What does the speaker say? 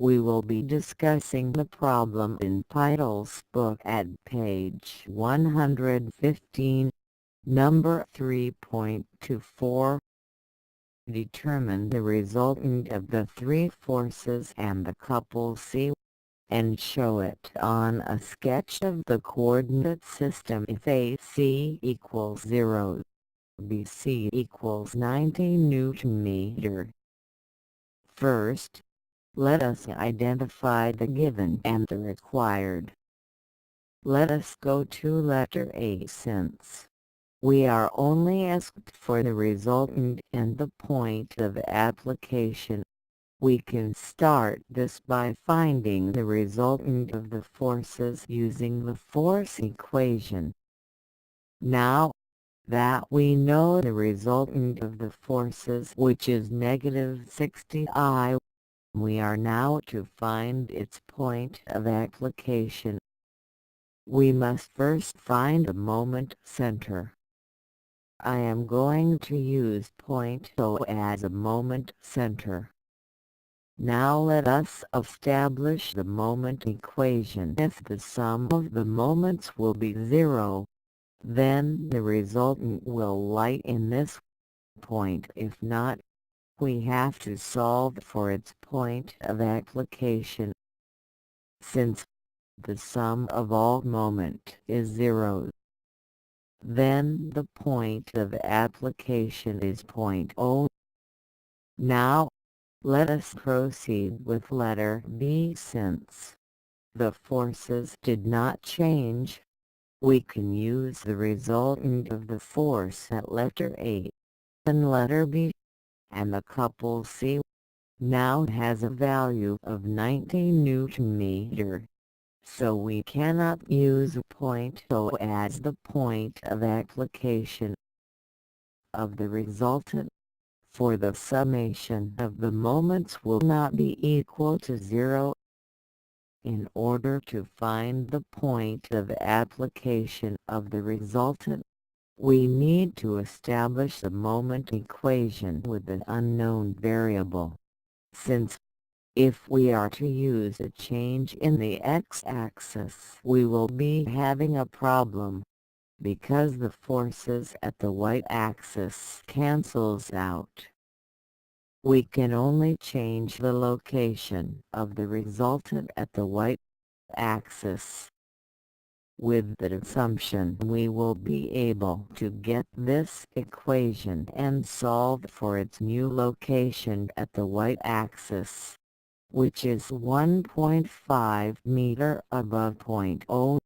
We will be discussing the problem in Pytle's book at page 115, number 3.24. Determine the resultant of the three forces and the couple C, and show it on a sketch of the coordinate system if AC equals 0, BC equals 90 Newton-meter. First, let us identify the given and the required. Let us go to letter A since we are only asked for the resultant and the point of application. We can start this by finding the resultant of the forces using the force equation. Now that we know the resultant of the forces, which is negative 60I, we are now to find its point of application. We must first find the moment center. I am going to use point O as a moment center. Now let us establish the moment equation. If the sum of the moments will be 0, then the resultant will lie in this point. If not, we have to solve for its point of application. Since the sum of all moment is 0, then the point of application is point O. Now, let us proceed with letter B. Since the forces did not change, we can use the resultant of the force at letter A and letter B, and the couple C now has a value of 90 Newton-meter. So we cannot use point O as the point of application of the resultant, for the summation of the moments will not be equal to 0. In order to find the point of application of the resultant, we need to establish the moment equation with an unknown variable. Since if we are to use a change in the x-axis, we will be having a problem, because the forces at the y-axis cancels out. We can only change the location of the resultant at the y-axis. With that assumption, we will be able to get this equation and solve for its new location at the y-axis, which is 1.5 meter above point O.